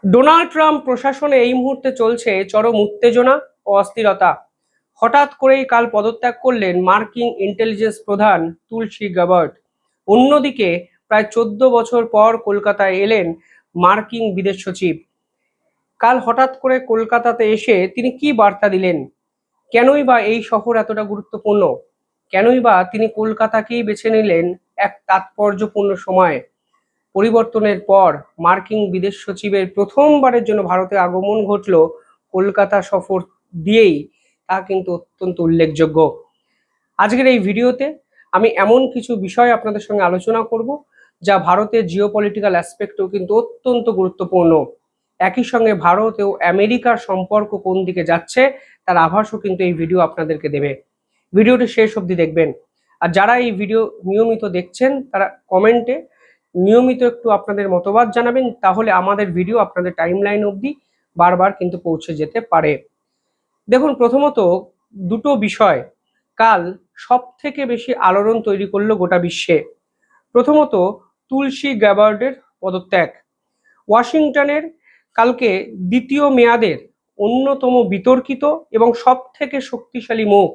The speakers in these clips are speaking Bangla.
ডোনাল্ড ট্রাম্প প্রশাসনে এই মুহূর্তে চলছে চরম উত্তেজনা ও অস্থিরতা। হঠাৎ করেই কাল পদত্যাগ করলেন মার্কিন ইন্টেলিজেন্স প্রধান তুলসী গ্যাবার্ড। অন্যদিকে প্রায় 14 বছর পর কলকাতায় এলেন মার্কিন বিদেশ সচিব। কাল হঠাৎ করে কলকাতাতে এসে তিনি কি বার্তা দিলেন? কেনই বা এই শহর এতটা গুরুত্বপূর্ণ? কেনই বা তিনি কলকাতাকেই বেছে নিলেন এক তাৎপর্যপূর্ণ সময়? পরিবর্তনের পর মার্কিন বিদেশ সচিবের প্রথমবারের জন্য ভারতে আগমন ঘটল কলকাতা সফর দিয়েই, তা কিন্তু অত্যন্ত উল্লেখযোগ্য। আজকের এই ভিডিওতে আমি এমন কিছু বিষয় আপনাদের সঙ্গে আলোচনা করব যা ভারতের জিওপলিটিক্যাল অ্যাসপেক্টেও কিন্তু অত্যন্ত গুরুত্বপূর্ণ। একই সঙ্গে ভারত ও আমেরিকার সম্পর্ক কোন দিকে যাচ্ছে তার আভাসও কিন্তু এই ভিডিও আপনাদেরকে দেবে। ভিডিওটি শেষ অবধি দেখবেন। আর যারা এই ভিডিও নিয়মিত দেখছেন তারা কমেন্টে নিয়মিত একটু আপনাদের মতবাদ জানাবেন, তাহলে আমাদের ভিডিও আপনাদের টাইমলাইন অবধি বারবার কিন্তু পৌঁছে যেতে পারে। দেখুন, প্রথমত দুটো বিষয় কাল সব থেকে বেশি আলোড়ন তৈরি করলো গোটা বিশ্বে। প্রথমত তুলসী গ্যাবার্ডের পদত্যাগ। ওয়াশিংটনের কালকে দ্বিতীয় মেয়াদের অন্যতম বিতর্কিত এবং সব থেকে শক্তিশালী মুখ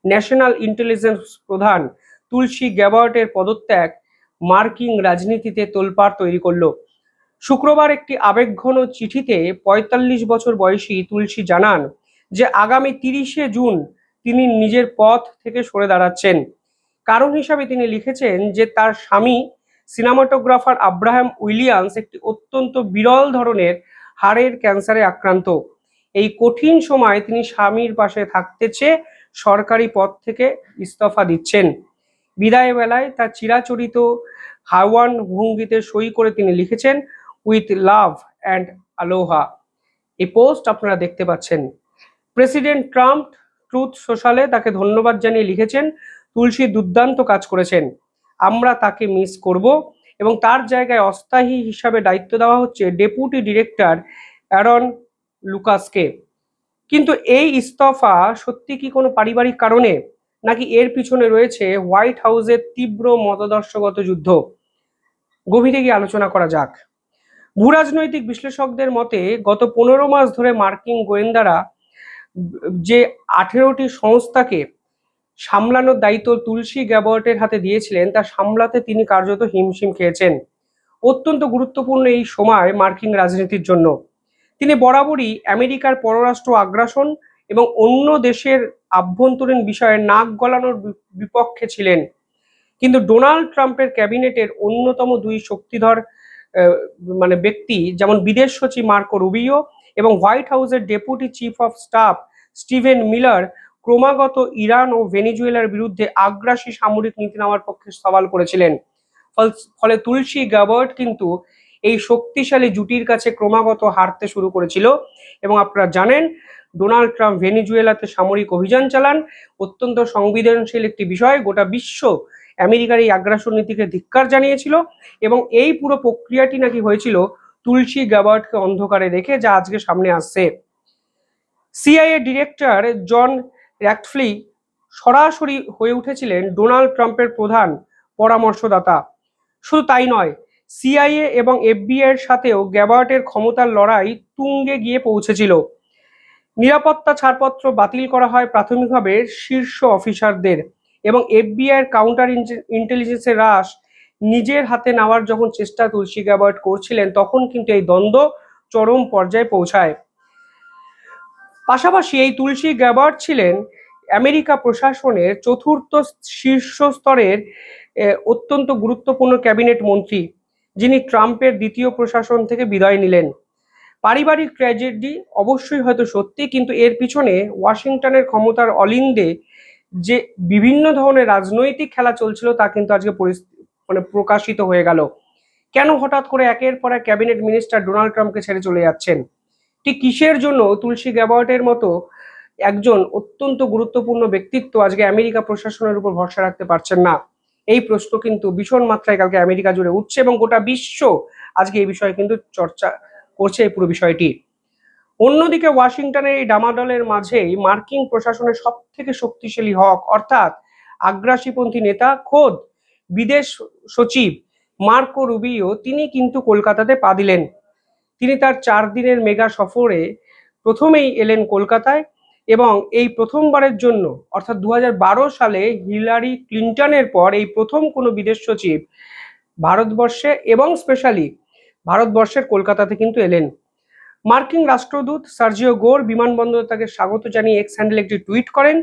ন্যাশনাল ইন্টেলিজেন্স প্রধান তুলসী গ্যাবার্ডের পদত্যাগ মার্কিন রাজনীতিতে তোলপাড় তৈরি করলো। শুক্রবার একটি আবেগঘন চিঠিতে ৪৫ বছর বয়সী তুলসী জানান যে আগামী ৩০শে জুন তিনি নিজের পথ থেকে সরে দাঁড়াচ্ছেন। কারণ হিসাবে তিনি লিখেছেন যে তার স্বামী সিনেমাটোগ্রাফার আব্রাহাম উইলিয়ামস একটি অত্যন্ত বিরল ধরনের হাড়ের ক্যান্সারে আক্রান্ত। এই কঠিন সময় তিনি স্বামীর পাশে থাকতে চেয়ে সরকারি পদ থেকে ইস্তফা দিচ্ছেন। বিদায় বেলায় তার চিরাচরিত হাওয়ান ভঙ্গিতে সই করে তিনি লিখেছেন, উইথ লাভ অ্যান্ড আলোহা। এই পোস্ট আপনারা দেখতে পাচ্ছেন। প্রেসিডেন্ট ট্রাম্প ট্রুথ সোশ্যালে তাকে ধন্যবাদ জানিয়ে লিখেছেন, তুলসী দুর্দান্ত কাজ করেছেন, আমরা তাকে মিস করব, এবং তার জায়গায় অস্থায়ী হিসাবে দায়িত্ব দেওয়া হচ্ছে ডেপুটি ডিরেক্টর অ্যারন লুকাসকে। কিন্তু এই ইস্তফা সত্যি কি কোনো পারিবারিক কারণে, নাকি এর পিছনে রয়েছে হোয়াইট হাউসের তীব্র মতাদর্শগত যুদ্ধ? গভীরে গিয়ে আলোচনা করা যাক। ভূরাজনৈতিক বিশ্লেষকদের মতে গত 15 মাস ধরে মার্কিন গোয়েন্দারা যে 18টি সংস্থাকে সামলানোর দায়িত্ব তুলসী গ্যাবার্টের হাতে দিয়েছিলেন তা সামলাতে তিনি কার্যত হিমশিম খেয়েছেন। অত্যন্ত গুরুত্বপূর্ণ এই সময় মার্কিন রাজনীতির জন্য। তিনি বরাবরই আমেরিকার পররাষ্ট্র আগ্রাসন এবং অন্য দেশের আভ্যন্তরীণ বিষয়ে নাক গলানোর বিপক্ষে ছিলেন। কিন্তু ডোনাল্ড ট্রাম্পের ক্যাবিনেটের অন্যতম দুই শক্তিধর ব্যক্তি, যেমন বিদেশ সচিব মার্কো রুবিও এবং হোয়াইট হাউসের deputy chief of staff Steven Miller, ক্রমাগত ইরান ও ভেনেজুয়েলার বিরুদ্ধে আগ্রাসী সামরিক নীতি নেওয়ার পক্ষে সওয়াল করেছিলেন। ফলে তুলসী গ্যাবার্ড কিন্তু এই শক্তিশালী জুটির কাছে ক্রমাগত হারতে শুরু করেছিল। এবং আপনারা জানেন, ডোনাল্ড ট্রাম্প ভেনেজুয়েলাতে সামরিক অভিযান চালান, অত্যন্ত সংবেদনশীল একটি বিষয়। গোটা বিশ্ব আমেরিকার এই আগ্রাসন নীতিকে ধিক্কার জানিয়েছিল, এবং এই পুরো প্রক্রিয়াটি নাকি হয়েছিল তুলসী গ্যাবার্ডকে অন্ধকারে রেখে, যা আজকে সামনে আসছে। সিআইএ ডিরেক্টর জন র্যাটফ্লি সরাসরি হয়ে উঠেছিলেন ডোনাল্ড ট্রাম্পের প্রধান পরামর্শদাতা। শুধু তাই নয়, সিআইএ এবং এফবিআই এর সাথেও গ্যাবার্ডের ক্ষমতার লড়াই তুঙ্গে গিয়ে পৌঁছেছিল। নিরাপত্তা ছাড়পত্র বাতিল করা হয় প্রাথমিকভাবে শীর্ষ অফিসারদের, এবং এফবিআই এর কাউন্টার ইন্টেলিজেন্সের হ্রাস নিজের হাতে নেওয়ার যখন চেষ্টা তুলসী গ্যাবার্ড করছিলেন, তখন কিন্তু এই দ্বন্দ্ব চরম পর্যায়ে পৌঁছায়। পাশাপাশি এই তুলসী গ্যাবার্ড ছিলেন আমেরিকা প্রশাসনের চতুর্থ শীর্ষ স্তরের অত্যন্ত গুরুত্বপূর্ণ ক্যাবিনেট মন্ত্রী, যিনি ট্রাম্পের দ্বিতীয় প্রশাসন থেকে বিদায় নিলেন। পারিবারিক ট্র্যাজেডি অবশ্যই হয়তো সত্যি, কিন্তু এর পিছনে ওয়াশিংটনের ক্ষমতার অলিন্দে যে বিভিন্ন ধরনের রাজনৈতিক খেলা চলছিল তা কিন্তু আজকে প্রকাশিত হয়ে গেল। কেন হঠাৎ করে একের পর এক ক্যাবিনেট মিনিস্টার ডোনাল্ড ট্রাম্পকে ছেড়ে চলে যাচ্ছেন? ঠিক কিসের জন্য তুলসী গ্যাবার্ডের মতো একজন অত্যন্ত গুরুত্বপূর্ণ ব্যক্তিত্ব আজকে আমেরিকা প্রশাসনের উপর ভরসা রাখতে পারছেন না? এই প্রশ্ন কিন্তু ভীষণ মাত্রায় কালকে আমেরিকা জুড়ে উঠছে, এবং গোটা বিশ্ব আজকে এই বিষয়ে কিন্তু চর্চা করছে এই পুরো বিষয়টি। অন্যদিকে ওয়াশিংটনের এই ডামাডলের মাঝেই মার্কিন প্রশাসনের সব থেকে শক্তিশালী হক, অর্থাৎ আগ্রাসীপন্থী নেতা খোদ বিদেশ সচিব মার্কো রুবিও, তিনি কিন্তু কলকাতাতে পা দিলেন। তিনি তার 4 দিনের মেগা সফরে প্রথমেই এলেন কলকাতায় এবং এই প্রথমবারের জন্য অর্থাৎ 2012 সালে হিলারি ক্লিন্টনের পর এই প্রথম কোনো বিদেশ সচিব ভারতবর্ষে এবং স্পেশালি ভারতবর্ষের কলকাতাতে কিন্তু এলেন। মার্কিন রাষ্ট্রদূত সার্জিও গোর বিমানবন্দরে তাকে স্বাগত জানিয়ে এক্স হ্যান্ডেলে একটি টুইট করেন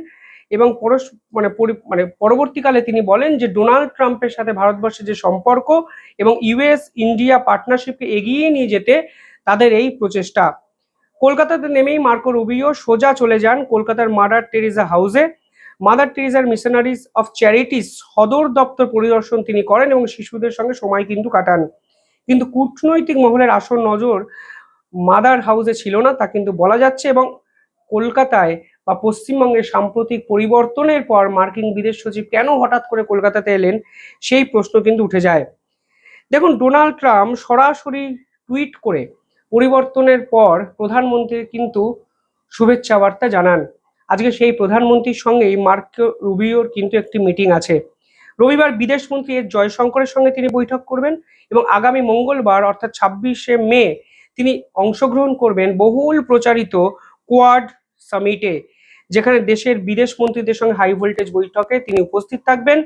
এবং পরবর্তীকালে তিনি বলেন যে ডোনাল্ড ট্রাম্পের সাথে ভারতবর্ষের যে সম্পর্ক এবং ইউএস ইন্ডিয়া পার্টনারশিপকে এগিয়ে নিয়ে যেতে তাদের এই প্রচেষ্টা। কলকাতাতে নেমেই মার্কো রুবিও সোজা চলে যান কলকাতার মাদার টেরিজা হাউসে। মাদার টেরিজার মিশনারিজ অফ চ্যারিটিস সদর দপ্তর পরিদর্শন তিনি করেন এবং শিশুদের সঙ্গে সময় কিন্তু কাটান। কিন্তু কূটনৈতিক মহলের আসল নজর মাদার হাউসে ছিল না তা কিন্তু বলা যাচ্ছে এবং কলকাতায় বা পশ্চিমবঙ্গের সাম্প্রতিক পরিবর্তনের পর মার্কিন বিদেশ সচিব কেন হঠাৎ করে কলকাতাতে এলেন সেই প্রশ্ন কিন্তু উঠে যায়। দেখুন, ডোনাল্ড ট্রাম্প সরাসরি টুইট করে পরিবর্তনের পর প্রধানমন্ত্রী কিন্তু শুভেচ্ছা বার্তা জানান। আজকে সেই প্রধানমন্ত্রীর সঙ্গেই মার্কো রুবিওর কিন্তু একটি মিটিং আছে। রবিবার বিদেশমন্ত্রী এস জয়শঙ্করের সঙ্গে তিনি বৈঠক করবেন এবং আগামী মঙ্গলবার অর্থাৎ 26শে মে তিনি অংশগ্রহণ করবেন বহুল প্রচারিত কোয়াড সামিটে, যেখানে দেশের বিদেশ মন্ত্রীদের সঙ্গে হাই ভোল্টেজ বৈঠকে তিনি উপস্থিত থাকবেন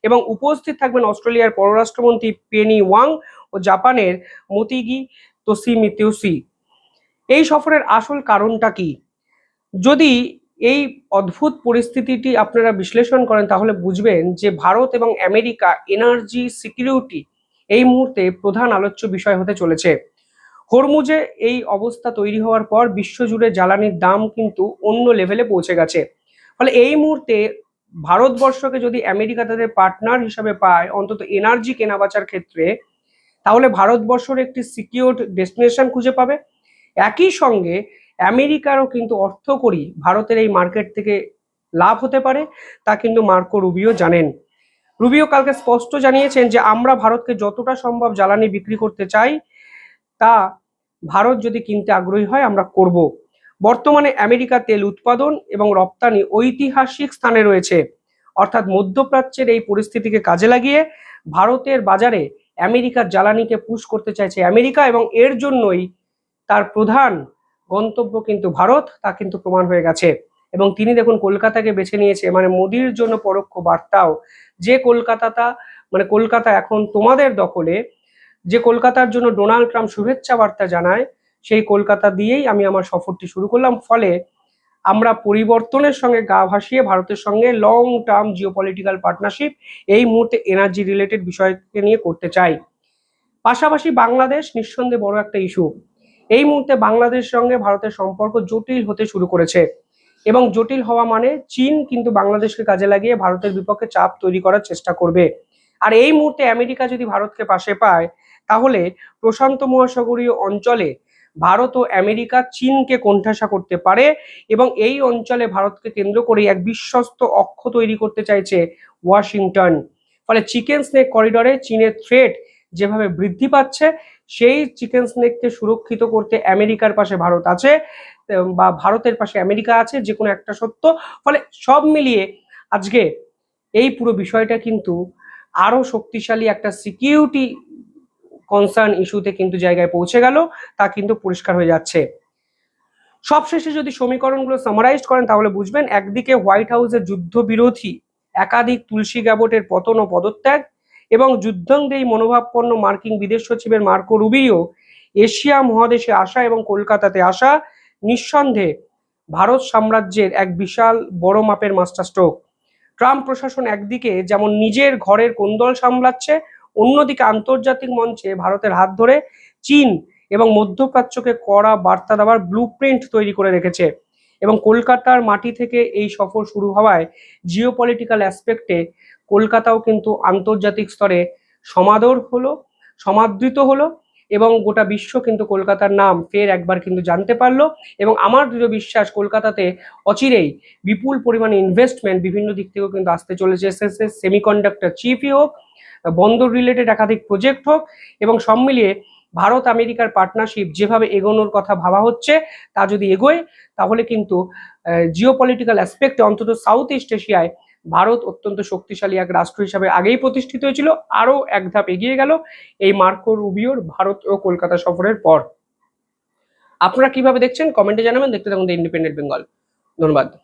এবং উপস্থিত থাকবেন অস্ট্রেলিয়ার পররাষ্ট্রমন্ত্রী পেনি ওয়াং ও জাপানের মোতিগি তোশিমিতসু। এই সফরের আসল কারণটা কি? যদি এই অদ্ভুত পরিস্থিতিটি আপনারা বিশ্লেষণ করেন তাহলে বুঝবেন যে ভারত এবং আমেরিকা এনার্জি সিকিউরিটি এই মুহূর্তে প্রধান আলোচ্য বিষয় হতে চলেছে। হরমুজে এই অবস্থা তৈরি হওয়ার পর বিশ্বজুড়ে জ্বালানির দাম কিন্তু অন্য লেভেলে পৌঁছে গেছে। ফলে এই মুহূর্তে ভারতবর্ষকে যদি আমেরিকা তাদের পার্টনার হিসাবে পায় অন্তত এনার্জি কেনাবেচার ক্ষেত্রে, তাহলে ভারতবর্ষের একটি সিকিউরড ডেস্টিনেশন খুঁজে পাবে। একই সঙ্গে আমেরিকারও কিন্তু অর্থকরী ভারতের এই মার্কেট থেকে লাভ হতে পারে, তা কিন্তু মার্কো রুবিও জানেন। রুবিও কালকে স্পষ্ট জানিয়েছেন যে আমরা ভারতকে যতটা সম্ভব জ্বালানি বিক্রি করতে চাই, তা ভারত যদি কিনতে আগ্রহী হয় আমরা করব। বর্তমানে আমেরিকা তেল উৎপাদন এবং রপ্তানি ঐতিহাসিক স্থানে রয়েছে, অর্থাৎ মধ্যপ্রাচ্যের এই পরিস্থিতিকে কাজে লাগিয়ে ভারতের বাজারে আমেরিকার জ্বালানিকে পুশ করতে চাইছে আমেরিকা এবং এর জন্যই তার প্রধান গন্তব্য কিন্তু ভারত, তা কিন্তু প্রমাণ হয়ে গেছে। এবং তিনি দেখুন কলকাতাকে বেছে নিয়েছে, মানে মোদির জন্য পরোক্ষ বার্তাও যে কলকাতা এখন তোমাদের দখলে, যে কলকাতার জন্য ডোনাল্ড ট্রাম্প শুভেচ্ছা বার্তা জানায়, সেই কলকাতা দিয়েই আমি আমার সফরটি শুরু করলাম। ফলে আমরা পরিবর্তনের সঙ্গে গা ভাসিয়ে ভারতের সঙ্গে লং টার্ম জিওপলিটিক্যাল পার্টনারশিপ এই মুহূর্তে এনার্জি রিলেটেড বিষয়কে নিয়ে করতে চাই। পাশাপাশি বাংলাদেশ নিঃসন্দেহে বড় একটা ইস্যু। এই মুহূর্তে বাংলাদেশের সঙ্গে ভারতের সম্পর্ক জটিল হতে শুরু করেছে এবং জটিল হওয়া মানে চীন কিন্তু বাংলাদেশকে কাজে লাগিয়ে ভারতের বিপক্ষে চাপ তৈরি করার চেষ্টা করবে। আর এই মুহূর্তে আমেরিকা যদি ভারতকে পাশে পায় তাহলে প্রশান্ত মহাসাগরীয় অঞ্চলে ভারত ও আমেরিকা চীনকে কোণঠাসা করতে পারে এবং এই অঞ্চলে ভারতকে কেন্দ্র করে এক বিশ্বস্ত অক্ষ তৈরি করতে চাইছে ওয়াশিংটন। ফলে চিকেন স্নেক করিডরে চীনের থ্রেট যেভাবে বৃদ্ধি পাচ্ছে, সেই চিকেন স্নেককে সুরক্ষিত করতে আমেরিকার পাশে ভারত আছে বা ভারতের পাশে আমেরিকা আছে, যে কোনো একটা সত্য। ফলে সব মিলিয়ে আজকে এই পুরো বিষয়টা কিন্তু আরো শক্তিশালী একটা সিকিউরিটি কনসার্ন ইস্যুতে কিন্তু জায়গায় পৌঁছে গেল, তা কিন্তু পরিষ্কার হয়ে যাচ্ছে। সবশেষে যদি সমীকরণগুলো সামারাইজ করেন তাহলে বুঝবেন, একদিকে হোয়াইট হাউসের যুদ্ধবিরোধী একাধিক তুলসী গ্যাবটের পতন ও পদত্যাগ এবং যুদ্ধাঙ্গেই মনোভাবপন্ন মার্কিন বিদেশ সচিবের মার্কো রুবিও এশিয়া মহাদেশে আসা এবং কলকাতাতে আসা নিঃসন্দেহে ভারত সাম্রাজ্যের এক বিশাল বড় মাপের মাস্টার স্ট্রোক। ট্রাম্প প্রশাসন একদিকে যেমন নিজের ঘরের কোন্দল সামলাচ্ছে, অন্যদিকে আন্তর্জাতিক মঞ্চে ভারতের হাত ধরে চীন এবং মধ্যপ্রাচ্যকে কড়া বার্তা দেওয়ার ব্লুপ্রিন্ট তৈরি করে রেখেছে। এবং কলকাতার মাটি থেকে এই সফর শুরু হওয়ায় জিওপলিটিক্যাল অ্যাসপেক্টে কলকাতাও কিন্তু আন্তর্জাতিক স্তরে সমাদৃত হলো এবং গোটা বিশ্ব কিন্তু কলকাতার নাম ফের একবার কিন্তু জানতে পারলো। এবং আমার দৃঢ় বিশ্বাস কলকাতাতে অচিরেই বিপুল পরিমাণে ইনভেস্টমেন্ট বিভিন্ন দিক থেকেও কিন্তু আসতে চলেছে। সেমিকন্ডাক্টর চিপই হোক, বন্দর রিলেটেড একাধিক প্রজেক্ট হোক, এবং সব মিলিয়ে ভারত আমেরিকার পার্টনারশিপ যেভাবে এগোনোর কথা ভাবা হচ্ছে, তা যদি এগোয় তাহলে কিন্তু জিওপলিটিক্যাল অ্যাসপেক্টে অন্তত সাউথ ইস্ট এশিয়ায় ভারত অত্যন্ত শক্তিশালী এক রাষ্ট্র হিসাবে আগেই প্রতিষ্ঠিত হয়েছিল, আরও এক ধাপ এগিয়ে গেল এই মার্কো রুবিওর ভারত ও কলকাতা সফরের পর। আপনারা কিভাবে দেখছেন কমেন্টে জানাবেন। দেখতে থাকুন দ্য ইন্ডিপেন্ডেন্ট বেঙ্গল। ধন্যবাদ।